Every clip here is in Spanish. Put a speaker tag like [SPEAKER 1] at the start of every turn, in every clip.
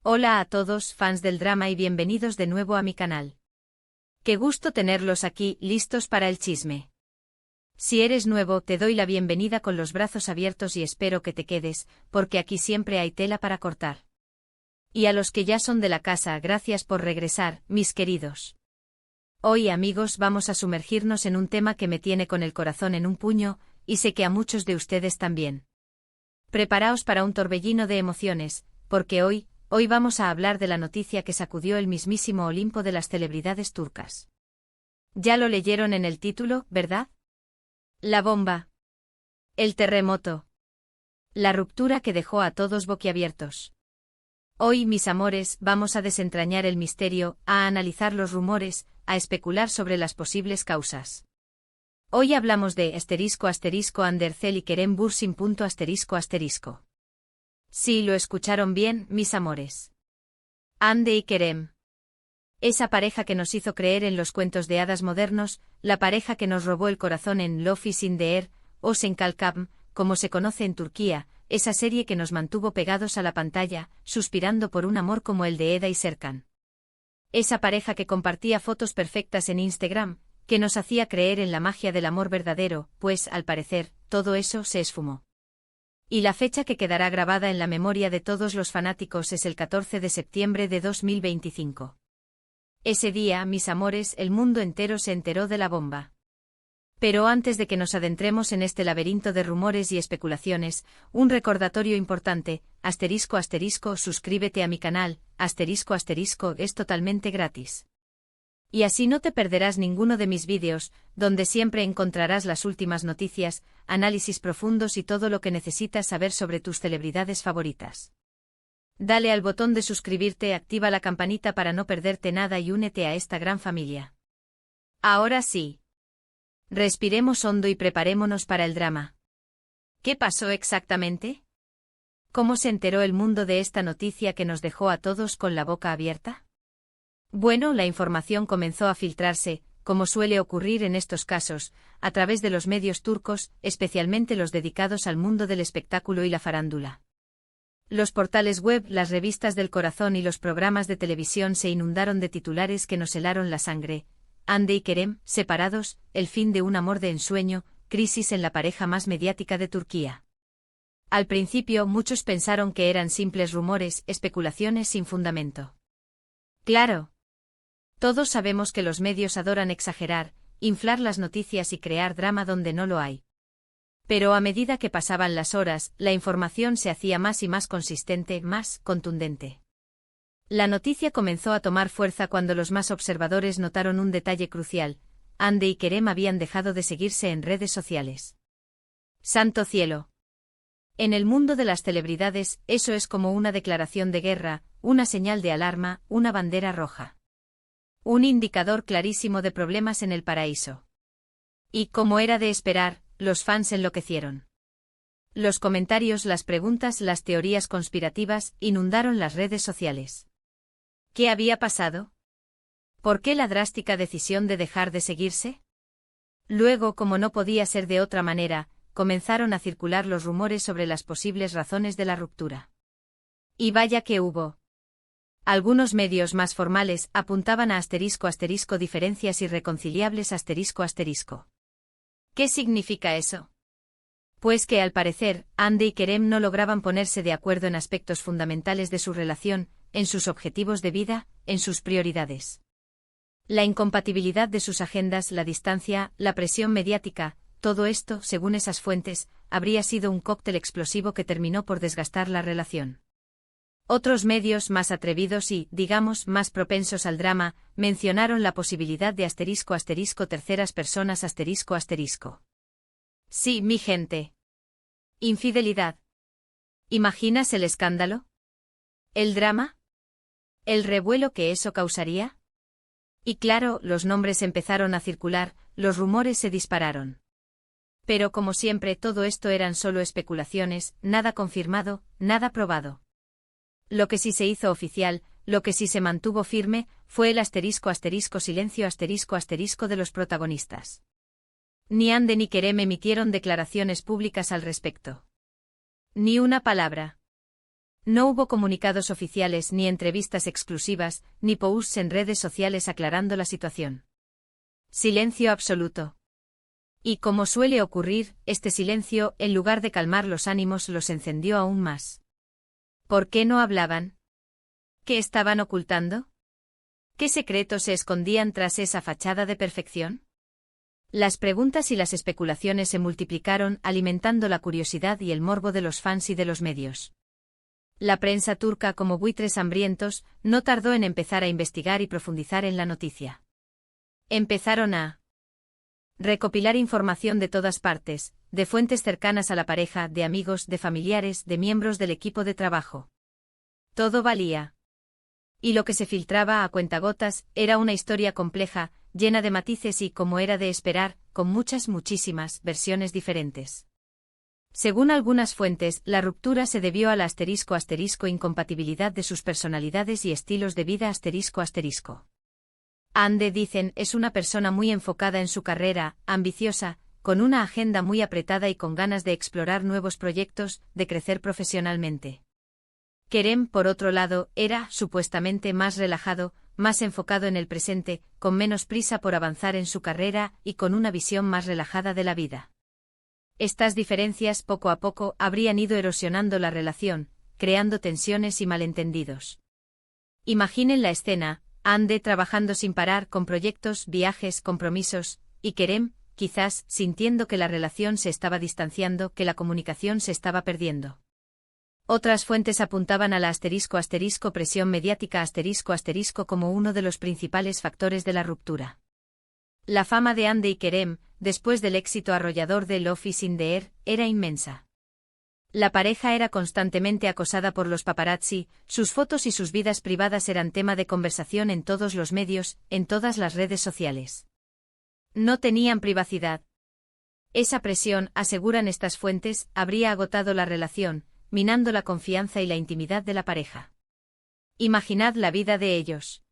[SPEAKER 1] Hola a todos, fans del drama y bienvenidos de nuevo a mi canal. Qué gusto tenerlos aquí, listos para el chisme. Si eres nuevo, te doy la bienvenida con los brazos abiertos y espero que te quedes, porque aquí siempre hay tela para cortar. Y a los que ya son de la casa, gracias por regresar, mis queridos. Hoy, amigos, vamos a sumergirnos en un tema que me tiene con el corazón en un puño, y sé que a muchos de ustedes también. Preparaos para un torbellino de emociones, porque hoy vamos a hablar de la noticia que sacudió el mismísimo Olimpo de las celebridades turcas. Ya lo leyeron en el título, ¿verdad? La bomba. El terremoto. La ruptura que dejó a todos boquiabiertos. Hoy, mis amores, vamos a desentrañar el misterio, a analizar los rumores, a especular sobre las posibles causas. Hoy hablamos de **Andercel y Kerem Bürsin. **. Sí, lo escucharon bien, mis amores. Hande y Kerem. Esa pareja que nos hizo creer en los cuentos de hadas modernos, la pareja que nos robó el corazón en Love is in the Air, o Sen Kalkam, como se conoce en Turquía, esa serie que nos mantuvo pegados a la pantalla, suspirando por un amor como el de Eda y Serkan. Esa pareja que compartía fotos perfectas en Instagram, que nos hacía creer en la magia del amor verdadero, pues, al parecer, todo eso se esfumó. Y la fecha que quedará grabada en la memoria de todos los fanáticos es el 14 de septiembre de 2025. Ese día, mis amores, el mundo entero se enteró de la bomba. Pero antes de que nos adentremos en este laberinto de rumores y especulaciones, un recordatorio importante, **, suscríbete a mi canal, **, es totalmente gratis. Y así no te perderás ninguno de mis vídeos, donde siempre encontrarás las últimas noticias, análisis profundos y todo lo que necesitas saber sobre tus celebridades favoritas. Dale al botón de suscribirte, activa la campanita para no perderte nada y únete a esta gran familia. Ahora sí. Respiremos hondo y preparémonos para el drama. ¿Qué pasó exactamente? ¿Cómo se enteró el mundo de esta noticia que nos dejó a todos con la boca abierta? Bueno, la información comenzó a filtrarse, como suele ocurrir en estos casos, a través de los medios turcos, especialmente los dedicados al mundo del espectáculo y la farándula. Los portales web, las revistas del corazón y los programas de televisión se inundaron de titulares que nos helaron la sangre. Hande y Kerem, separados, el fin de un amor de ensueño, crisis en la pareja más mediática de Turquía. Al principio muchos pensaron que eran simples rumores, especulaciones sin fundamento. Claro. Todos sabemos que los medios adoran exagerar, inflar las noticias y crear drama donde no lo hay. Pero a medida que pasaban las horas, la información se hacía más y más consistente, más contundente. La noticia comenzó a tomar fuerza cuando los más observadores notaron un detalle crucial: Hande y Kerem habían dejado de seguirse en redes sociales. ¡Santo cielo! En el mundo de las celebridades, eso es como una declaración de guerra, una señal de alarma, una bandera roja. Un indicador clarísimo de problemas en el paraíso. Y, como era de esperar, los fans enloquecieron. Los comentarios, las preguntas, las teorías conspirativas inundaron las redes sociales. ¿Qué había pasado? ¿Por qué la drástica decisión de dejar de seguirse? Luego, como no podía ser de otra manera, comenzaron a circular los rumores sobre las posibles razones de la ruptura. Y vaya que hubo. Algunos medios más formales apuntaban a **, diferencias irreconciliables **. ¿Qué significa eso? Pues que al parecer, Hande y Kerem no lograban ponerse de acuerdo en aspectos fundamentales de su relación, en sus objetivos de vida, en sus prioridades. La incompatibilidad de sus agendas, la distancia, la presión mediática, todo esto, según esas fuentes, habría sido un cóctel explosivo que terminó por desgastar la relación. Otros medios más atrevidos y, digamos, más propensos al drama, mencionaron la posibilidad de *, terceras personas *. Sí, mi gente. Infidelidad. ¿Imaginas el escándalo? ¿El drama? ¿El revuelo que eso causaría? Y claro, los nombres empezaron a circular, los rumores se dispararon. Pero como siempre, todo esto eran solo especulaciones, nada confirmado, nada probado. Lo que sí se hizo oficial, lo que sí se mantuvo firme, fue el *, silencio *, de los protagonistas. Ni Hande ni Kerem emitieron declaraciones públicas al respecto. Ni una palabra. No hubo comunicados oficiales ni entrevistas exclusivas, ni posts en redes sociales aclarando la situación. Silencio absoluto. Y como suele ocurrir, este silencio, en lugar de calmar los ánimos, los encendió aún más. ¿Por qué no hablaban? ¿Qué estaban ocultando? ¿Qué secretos se escondían tras esa fachada de perfección? Las preguntas y las especulaciones se multiplicaron, alimentando la curiosidad y el morbo de los fans y de los medios. La prensa turca, como buitres hambrientos, no tardó en empezar a investigar y profundizar en la noticia. Empezaron a recopilar información de todas partes, de fuentes cercanas a la pareja, de amigos, de familiares, de miembros del equipo de trabajo. Todo valía. Y lo que se filtraba a cuentagotas era una historia compleja, llena de matices y, como era de esperar, con muchísimas versiones diferentes. Según algunas fuentes, la ruptura se debió a la *** incompatibilidad de sus personalidades y estilos de vida ***. Hande, dicen, es una persona muy enfocada en su carrera, ambiciosa, con una agenda muy apretada y con ganas de explorar nuevos proyectos, de crecer profesionalmente. Kerem, por otro lado, era, supuestamente, más relajado, más enfocado en el presente, con menos prisa por avanzar en su carrera y con una visión más relajada de la vida. Estas diferencias, poco a poco, habrían ido erosionando la relación, creando tensiones y malentendidos. Imaginen la escena: Hande trabajando sin parar con proyectos, viajes, compromisos, y Kerem, quizás, sintiendo que la relación se estaba distanciando, que la comunicación se estaba perdiendo. Otras fuentes apuntaban a la *** presión mediática *** como uno de los principales factores de la ruptura. La fama de Hande y Kerem, después del éxito arrollador de Love is in the Air, era inmensa. La pareja era constantemente acosada por los paparazzi, sus fotos y sus vidas privadas eran tema de conversación en todos los medios, en todas las redes sociales. No tenían privacidad. Esa presión, aseguran estas fuentes, habría agotado la relación, minando la confianza y la intimidad de la pareja. Imaginad la vida de ellos.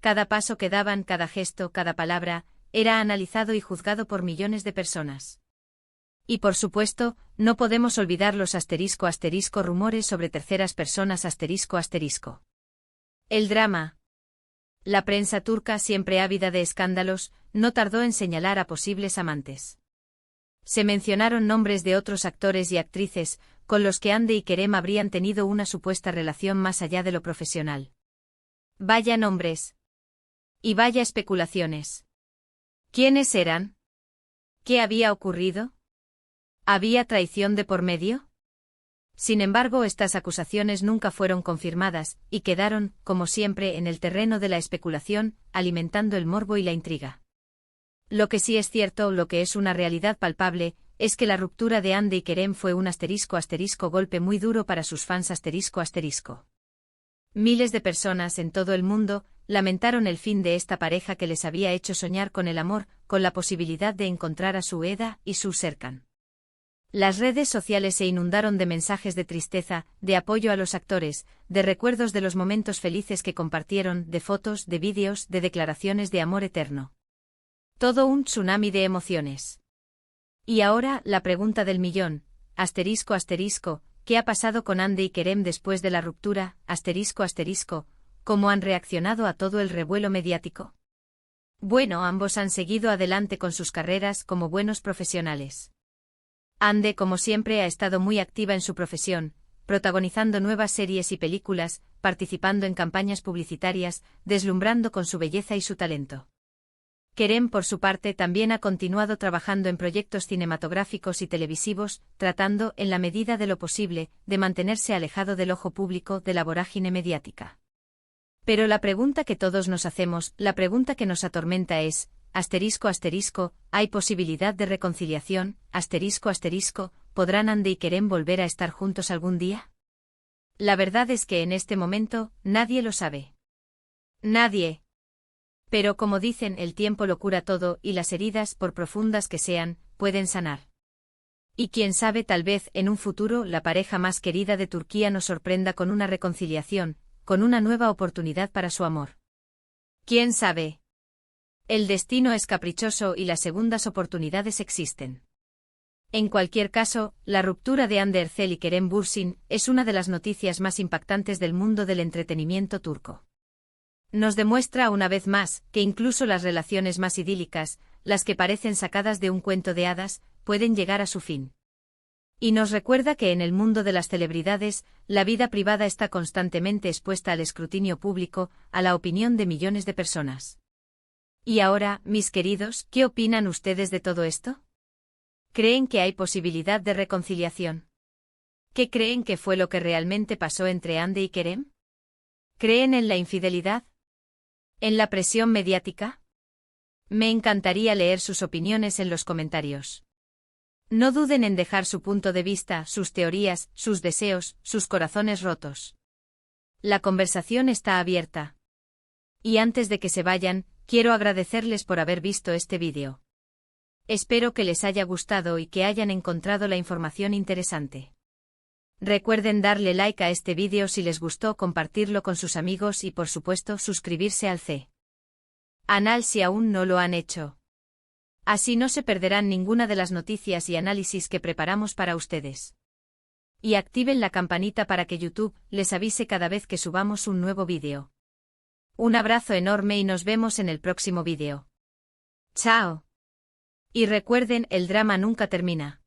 [SPEAKER 1] Cada paso que daban, cada gesto, cada palabra, era analizado y juzgado por millones de personas. Y por supuesto, no podemos olvidar los *** rumores sobre terceras personas ***. El drama. La prensa turca, siempre ávida de escándalos, no tardó en señalar a posibles amantes. Se mencionaron nombres de otros actores y actrices, con los que Hande y Kerem habrían tenido una supuesta relación más allá de lo profesional. Vaya nombres. Y vaya especulaciones. ¿Quiénes eran? ¿Qué había ocurrido? ¿Había traición de por medio? Sin embargo, estas acusaciones nunca fueron confirmadas, y quedaron, como siempre, en el terreno de la especulación, alimentando el morbo y la intriga. Lo que sí es cierto, lo que es una realidad palpable, es que la ruptura de Hande y Kerem fue un *** golpe muy duro para sus fans ***. Miles de personas en todo el mundo lamentaron el fin de esta pareja que les había hecho soñar con el amor, con la posibilidad de encontrar a su Eda y su Serkan. Las redes sociales se inundaron de mensajes de tristeza, de apoyo a los actores, de recuerdos de los momentos felices que compartieron, de fotos, de vídeos, de declaraciones de amor eterno. Todo un tsunami de emociones. Y ahora, la pregunta del millón, ***, ¿qué ha pasado con Hande y Kerem después de la ruptura, ***, ¿cómo han reaccionado a todo el revuelo mediático? Bueno, ambos han seguido adelante con sus carreras como buenos profesionales. Hande, como siempre, ha estado muy activa en su profesión, protagonizando nuevas series y películas, participando en campañas publicitarias, deslumbrando con su belleza y su talento. Kerem, por su parte, también ha continuado trabajando en proyectos cinematográficos y televisivos, tratando, en la medida de lo posible, de mantenerse alejado del ojo público, de la vorágine mediática. Pero la pregunta que todos nos hacemos, la pregunta que nos atormenta es, ¿hay posibilidad de reconciliación? ¿Podrán Hande y Kerem volver a estar juntos algún día? La verdad es que en este momento, nadie lo sabe. Nadie. Pero como dicen, el tiempo lo cura todo y las heridas, por profundas que sean, pueden sanar. Y quién sabe, tal vez, en un futuro, la pareja más querida de Turquía nos sorprenda con una reconciliación, con una nueva oportunidad para su amor. ¿Quién sabe? El destino es caprichoso y las segundas oportunidades existen. En cualquier caso, la ruptura de Hande Erçel y Kerem Bürsin es una de las noticias más impactantes del mundo del entretenimiento turco. Nos demuestra una vez más que incluso las relaciones más idílicas, las que parecen sacadas de un cuento de hadas, pueden llegar a su fin. Y nos recuerda que en el mundo de las celebridades, la vida privada está constantemente expuesta al escrutinio público, a la opinión de millones de personas. Y ahora, mis queridos, ¿qué opinan ustedes de todo esto? ¿Creen que hay posibilidad de reconciliación? ¿Qué creen que fue lo que realmente pasó entre Hande y Kerem? ¿Creen en la infidelidad? ¿En la presión mediática? Me encantaría leer sus opiniones en los comentarios. No duden en dejar su punto de vista, sus teorías, sus deseos, sus corazones rotos. La conversación está abierta. Y antes de que se vayan, quiero agradecerles por haber visto este vídeo. Espero que les haya gustado y que hayan encontrado la información interesante. Recuerden darle like a este vídeo si les gustó, compartirlo con sus amigos y por supuesto suscribirse al canal si aún no lo han hecho. Así no se perderán ninguna de las noticias y análisis que preparamos para ustedes. Y activen la campanita para que YouTube les avise cada vez que subamos un nuevo vídeo. Un abrazo enorme y nos vemos en el próximo vídeo. ¡Chao! Y recuerden, el drama nunca termina.